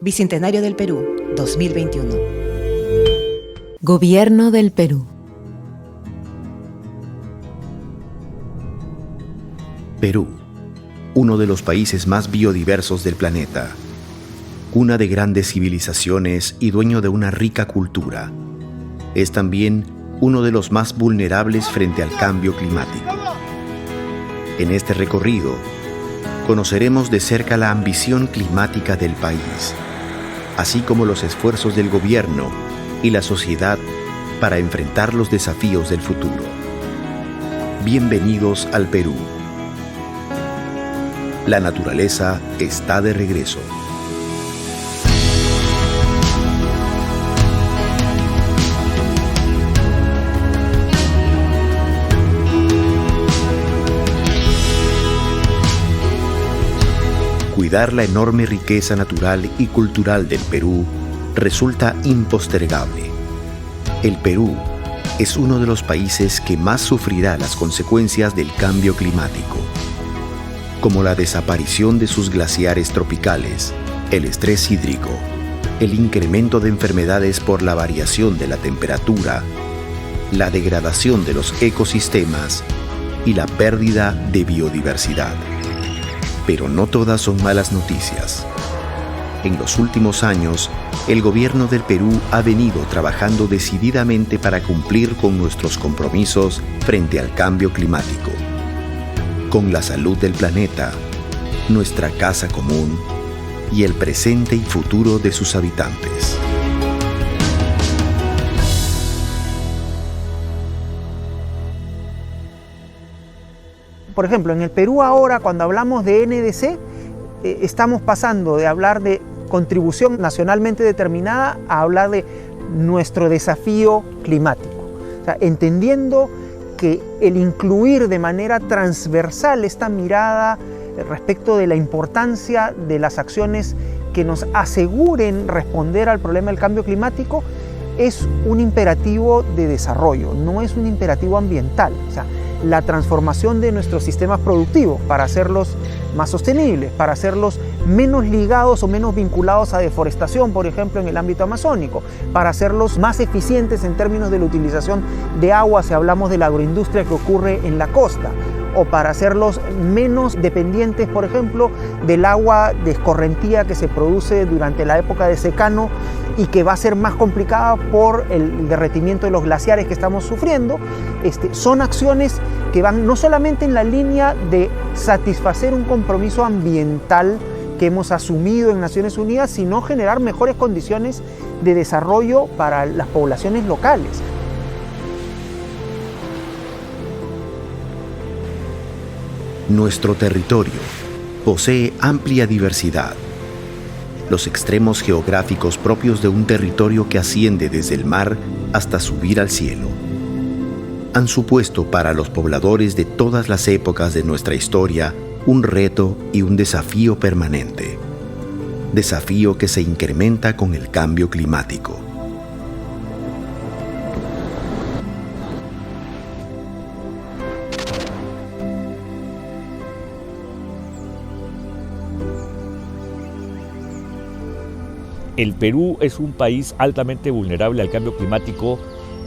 Bicentenario del Perú, 2021. Gobierno del Perú. Perú, uno de los países más biodiversos del planeta, cuna de grandes civilizaciones y dueño de una rica cultura, es también uno de los más vulnerables frente al cambio climático. En este recorrido, conoceremos de cerca la ambición climática del país, así como los esfuerzos del gobierno y la sociedad para enfrentar los desafíos del futuro. Bienvenidos al Perú. La naturaleza está de regreso. Cuidar la enorme riqueza natural y cultural del Perú resulta impostergable. El Perú es uno de los países que más sufrirá las consecuencias del cambio climático, como la desaparición de sus glaciares tropicales, el estrés hídrico, el incremento de enfermedades por la variación de la temperatura, la degradación de los ecosistemas y la pérdida de biodiversidad. Pero no todas son malas noticias. En los últimos años, el gobierno del Perú ha venido trabajando decididamente para cumplir con nuestros compromisos frente al cambio climático, con la salud del planeta, nuestra casa común y el presente y futuro de sus habitantes. Por ejemplo, en el Perú ahora, cuando hablamos de NDC, estamos pasando de hablar de contribución nacionalmente determinada a hablar de nuestro desafío climático. O sea, entendiendo que el incluir de manera transversal esta mirada respecto de la importancia de las acciones que nos aseguren responder al problema del cambio climático es un imperativo de desarrollo, no es un imperativo ambiental. O sea, la transformación de nuestros sistemas productivos para hacerlos más sostenibles, para hacerlos menos ligados o menos vinculados a deforestación, por ejemplo, en el ámbito amazónico, para hacerlos más eficientes en términos de la utilización de agua si hablamos de la agroindustria que ocurre en la costa, o para hacerlos menos dependientes, por ejemplo, del agua de escorrentía que se produce durante la época de secano y que va a ser más complicada por el derretimiento de los glaciares que estamos sufriendo. Son acciones que van no solamente en la línea de satisfacer un compromiso ambiental que hemos asumido en Naciones Unidas, sino generar mejores condiciones de desarrollo para las poblaciones locales. Nuestro territorio posee amplia diversidad. Los extremos geográficos propios de un territorio que asciende desde el mar hasta subir al cielo han supuesto para los pobladores de todas las épocas de nuestra historia un reto y un desafío permanente. Desafío que se incrementa con el cambio climático. El Perú es un país altamente vulnerable al cambio climático,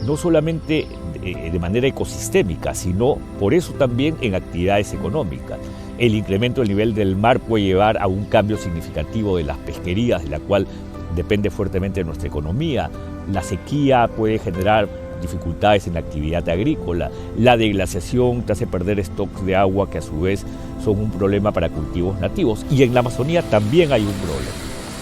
no solamente de manera ecosistémica, sino por eso también en actividades económicas. El incremento del nivel del mar puede llevar a un cambio significativo de las pesquerías, de la cual depende fuertemente nuestra economía. La sequía puede generar dificultades en la actividad agrícola. La deglaciación te hace perder stocks de agua que a su vez son un problema para cultivos nativos. Y en la Amazonía también hay un problema.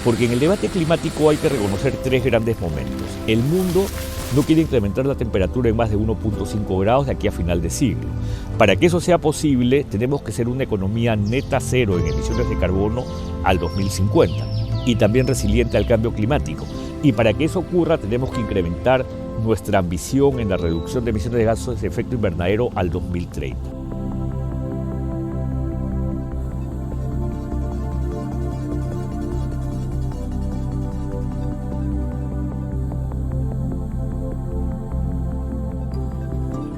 Porque en el debate climático hay que reconocer tres grandes momentos. El mundo no quiere incrementar la temperatura en más de 1.5 grados de aquí a final de siglo. Para que eso sea posible, tenemos que ser una economía neta cero en emisiones de carbono al 2050 y también resiliente al cambio climático. Y para que eso ocurra, tenemos que incrementar nuestra ambición en la reducción de emisiones de gases de efecto invernadero al 2030.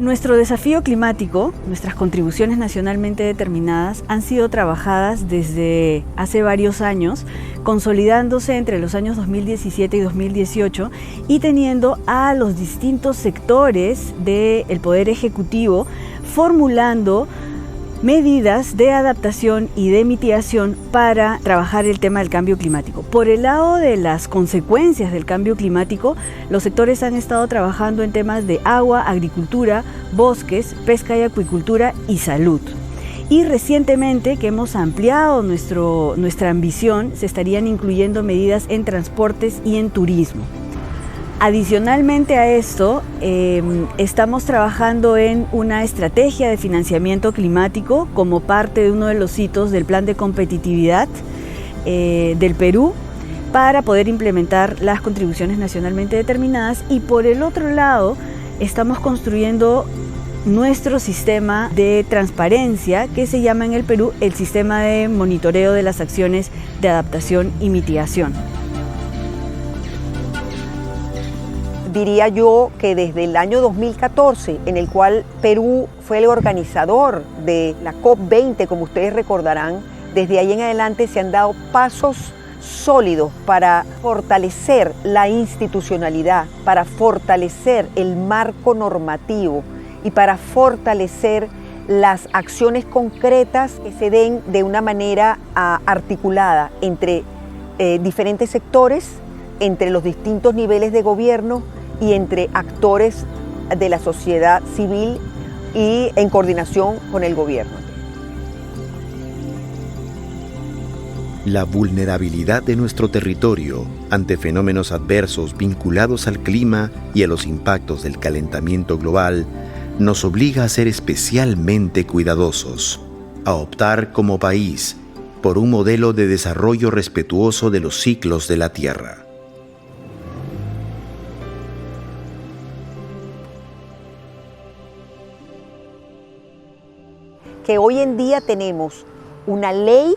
Nuestro desafío climático, nuestras contribuciones nacionalmente determinadas, han sido trabajadas desde hace varios años, consolidándose entre los años 2017 y 2018 y teniendo a los distintos sectores del Poder Ejecutivo formulando medidas de adaptación y de mitigación para trabajar el tema del cambio climático. Por el lado de las consecuencias del cambio climático, los sectores han estado trabajando en temas de agua, agricultura, bosques, pesca y acuicultura y salud. Y recientemente, que hemos ampliado nuestra ambición, se estarían incluyendo medidas en transportes y en turismo. Adicionalmente a esto, estamos trabajando en una estrategia de financiamiento climático como parte de uno de los hitos del Plan de Competitividad del Perú para poder implementar las contribuciones nacionalmente determinadas, y por el otro lado estamos construyendo nuestro sistema de transparencia que se llama en el Perú el Sistema de Monitoreo de las Acciones de Adaptación y Mitigación. Diría yo que desde el año 2014, en el cual Perú fue el organizador de la COP20, como ustedes recordarán, desde ahí en adelante se han dado pasos sólidos para fortalecer la institucionalidad, para fortalecer el marco normativo y para fortalecer las acciones concretas que se den de una manera articulada entre diferentes sectores, entre los distintos niveles de gobierno y entre actores de la sociedad civil y en coordinación con el gobierno. La vulnerabilidad de nuestro territorio ante fenómenos adversos vinculados al clima y a los impactos del calentamiento global nos obliga a ser especialmente cuidadosos, a optar como país por un modelo de desarrollo respetuoso de los ciclos de la Tierra. Que hoy en día tenemos una ley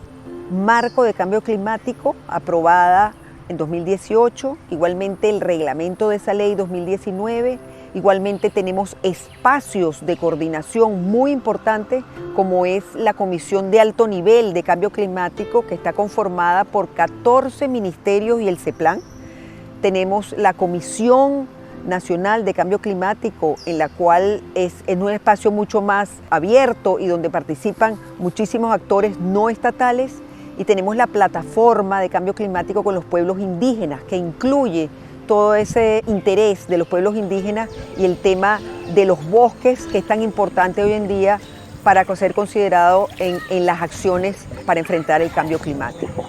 marco de cambio climático aprobada en 2018, igualmente el reglamento de esa ley 2019, igualmente tenemos espacios de coordinación muy importantes como es la Comisión de Alto Nivel de Cambio Climático, que está conformada por 14 ministerios y el CEPLAN. Tenemos la Comisión Nacional de Cambio Climático, en la cual es en un espacio mucho más abierto y donde participan muchísimos actores no estatales, y tenemos la plataforma de cambio climático con los pueblos indígenas, que incluye todo ese interés de los pueblos indígenas y el tema de los bosques, que es tan importante hoy en día para ser considerado en las acciones para enfrentar el cambio climático.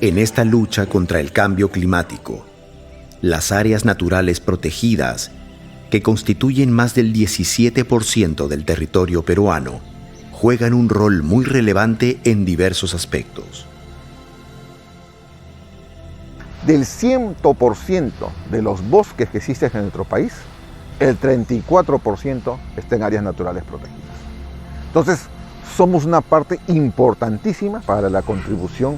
En esta lucha contra el cambio climático, las áreas naturales protegidas, que constituyen más del 17% del territorio peruano, juegan un rol muy relevante en diversos aspectos. Del 100% de los bosques que existen en nuestro país, el 34% está en áreas naturales protegidas. Entonces, somos una parte importantísima para la contribución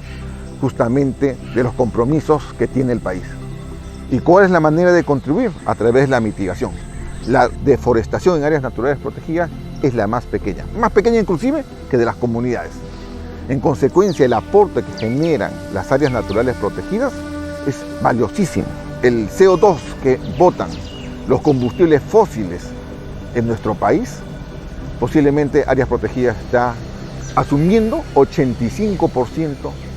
justamente de los compromisos que tiene el país. ¿Y cuál es la manera de contribuir? A través de la mitigación. La deforestación en áreas naturales protegidas es la más pequeña inclusive que de las comunidades. En consecuencia, el aporte que generan las áreas naturales protegidas es valiosísimo. El CO2 que botan los combustibles fósiles en nuestro país, posiblemente áreas protegidas está asumiendo 85%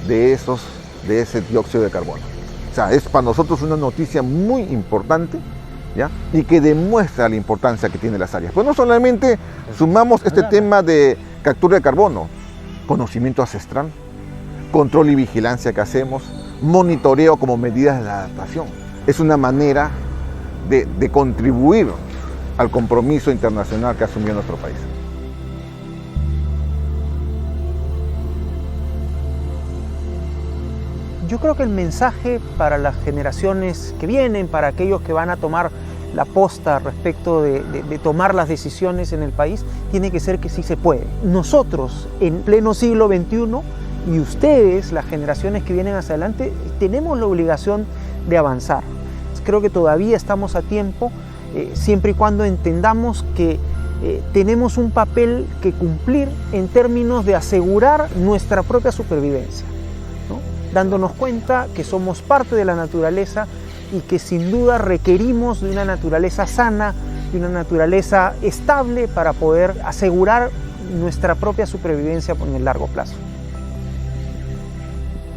de ese dióxido de carbono. O sea, es para nosotros una noticia muy importante, ¿ya? Y que demuestra la importancia que tienen las áreas. Pues no solamente sumamos este tema de captura de carbono, conocimiento ancestral, control y vigilancia que hacemos, monitoreo como medidas de adaptación. Es una manera de contribuir al compromiso internacional que asumió nuestro país. Yo creo que el mensaje para las generaciones que vienen, para aquellos que van a tomar la posta respecto de tomar las decisiones en el país, tiene que ser que sí se puede. Nosotros, en pleno siglo XXI, y ustedes, las generaciones que vienen hacia adelante, tenemos la obligación de avanzar. Creo que todavía estamos a tiempo siempre y cuando entendamos que tenemos un papel que cumplir en términos de asegurar nuestra propia supervivencia, ¿no? Dándonos cuenta que somos parte de la naturaleza y que sin duda requerimos de una naturaleza sana, de una naturaleza estable para poder asegurar nuestra propia supervivencia en el largo plazo.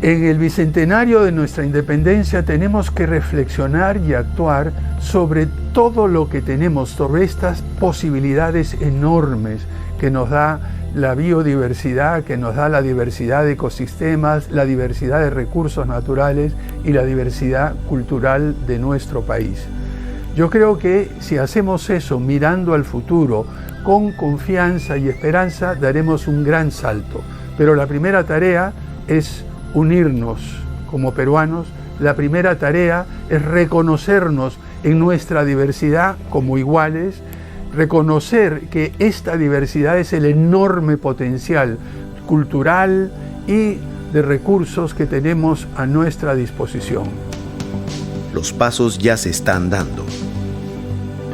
En el bicentenario de nuestra independencia tenemos que reflexionar y actuar sobre todo lo que tenemos, sobre estas posibilidades enormes que nos da la biodiversidad, que nos da la diversidad de ecosistemas, la diversidad de recursos naturales y la diversidad cultural de nuestro país. Yo creo que si hacemos eso mirando al futuro con confianza y esperanza, daremos un gran salto. Pero la primera tarea es unirnos como peruanos, la primera tarea es reconocernos en nuestra diversidad como iguales, reconocer que esta diversidad es el enorme potencial cultural y de recursos que tenemos a nuestra disposición. Los pasos ya se están dando.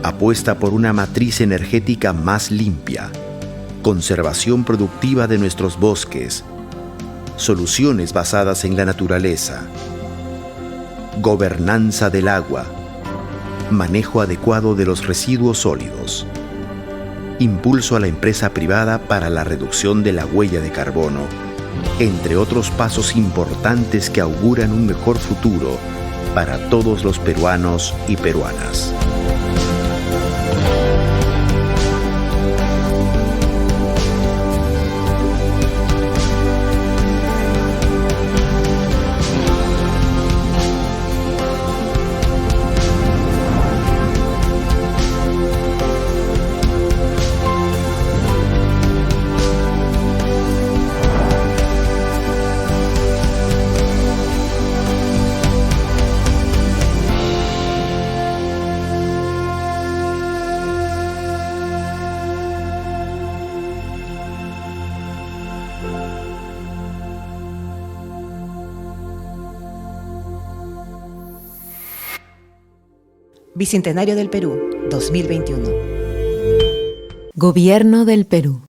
Apuesta por una matriz energética más limpia, conservación productiva de nuestros bosques, soluciones basadas en la naturaleza, gobernanza del agua, manejo adecuado de los residuos sólidos, impulso a la empresa privada para la reducción de la huella de carbono, entre otros pasos importantes que auguran un mejor futuro para todos los peruanos y peruanas. Bicentenario del Perú, 2021. Gobierno del Perú.